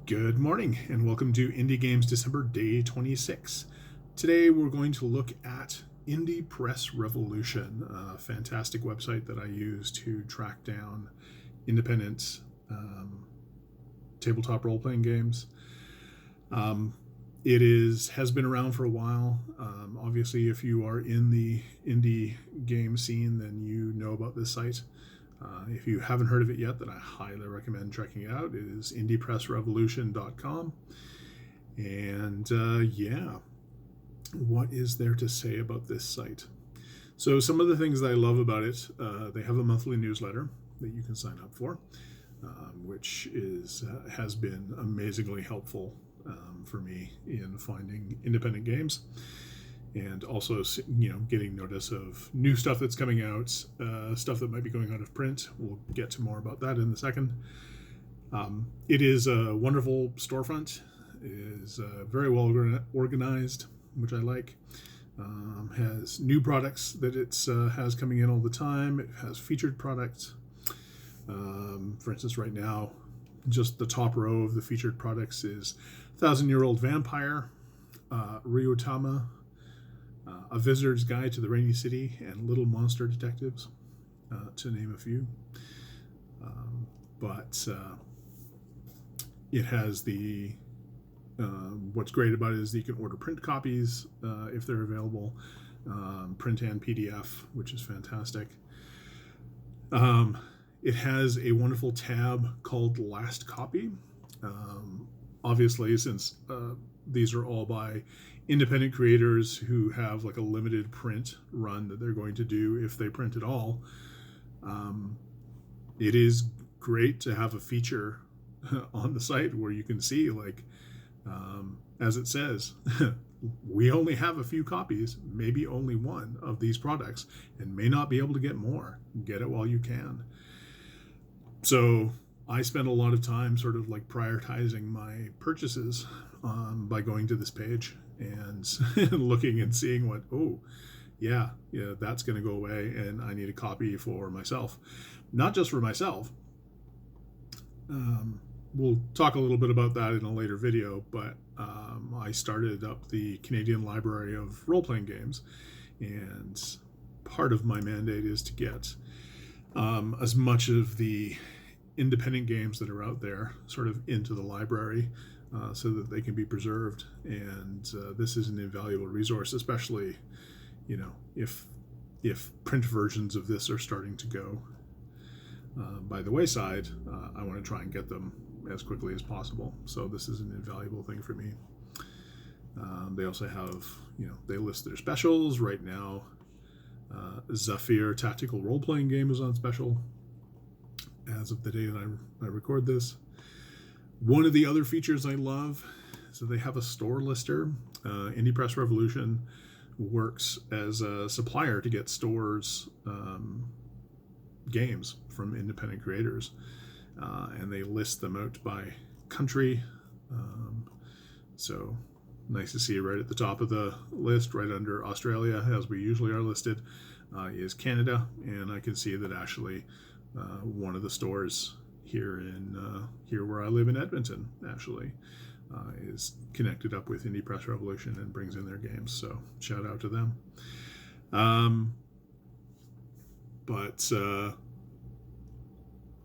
Good morning and welcome to Indie Games December Day 26. Today we're going to look at Indie Press Revolution, a fantastic website that I use to track down independent tabletop role-playing games. It has been around for a while. Obviously, if you are in the indie game scene, then you know about this site. If you haven't heard of it yet, then I highly recommend checking it out. It is indiepressrevolution.com. And what is there to say about this site? So some of the things that I love about it, they have a monthly newsletter that you can sign up for, which has been amazingly helpful for me in finding independent games. And also, getting notice of new stuff that's coming out, stuff that might be going out of print. We'll get to more about that in a second. It is a wonderful storefront. It is very well organized, which I like. Has new products that it has coming in all the time. It has featured products. For instance, right now, just the top row of the featured products is 1,000-Year-Old Vampire, Ryotama, A Visitor's Guide to the Rainy City, and Little Monster Detectives, to name a few. But it has what's great about it is that you can order print copies if they're available, print and PDF, which is fantastic. It has a wonderful tab called Last Copy. Obviously, since these are all by independent creators who have like a limited print run that they're going to do if they print at all, it is great to have a feature on the site where you can see, as it says, we only have a few copies, maybe only one of these products, and may not be able to get more. Get it while you can. So I spend a lot of time sort of like prioritizing my purchases by going to this page and looking and seeing that's going to go away and I need a copy for myself. Not just for myself. We'll talk a little bit about that in a later video, but I started up the Canadian Library of Role-Playing Games, and part of my mandate is to get as much of the independent games that are out there sort of into the library so that they can be preserved. And this is an invaluable resource, especially if print versions of this are starting to go by the wayside. I want to try and get them as quickly as possible, so this is an invaluable thing for me. They also have, they list their specials right now. Zephyr Tactical Role-Playing Game is on special as of the day that I record this. One of the other features I love is that they have a store lister. Indie Press Revolution works as a supplier to get stores games from independent creators, and they list them out by country. So nice to see right at the top of the list, right under Australia, as we usually are listed, is Canada, and I can see that actually one of the stores here where I live in Edmonton actually is connected up with Indie Press Revolution and brings in their games, so shout out to them. But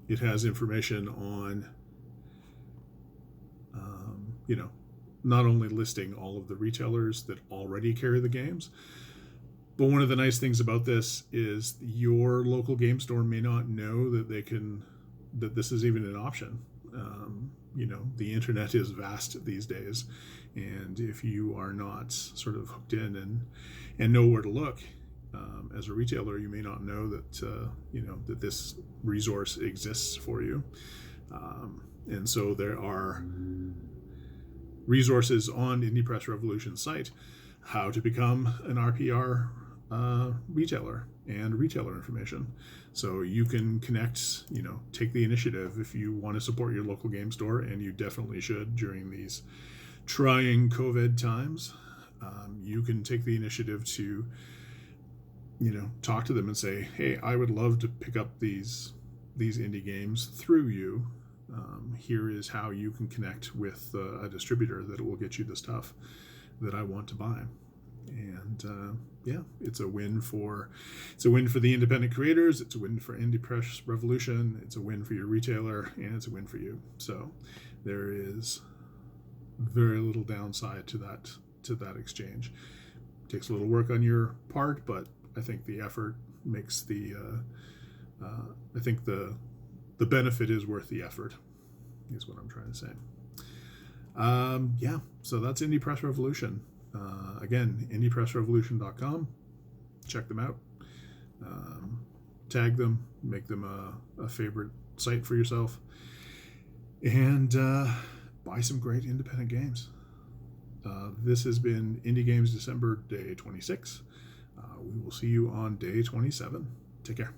it has information on not only listing all of the retailers that already carry the games, but one of the nice things about this is your local game store may not know that that this is even an option. The internet is vast these days, and if you are not sort of hooked in and know where to look, as a retailer, you may not know that that this resource exists for you. And so there are resources on Indie Press Revolution's site, how to become an RPR retailer and retailer information. So you can connect, take the initiative if you want to support your local game store, and you definitely should during these trying COVID times. You can take the initiative to, talk to them and say, hey, I would love to pick up these indie games through you. Here is how you can connect with a distributor that will get you the stuff that I want to buy. And yeah, it's a win for the independent creators. It's a win for Indie Press Revolution. It's a win for your retailer, and it's a win for you. So there is very little downside to that exchange. It takes a little work on your part, but I think the effort makes I think the benefit is worth the effort, is what I'm trying to say. Yeah, so that's Indie Press Revolution. Again, indiepressrevolution.com. Check them out. Tag them. Make them a favorite site for yourself. And buy some great independent games. This has been Indie Games December, day 26. We will see you on day 27. Take care.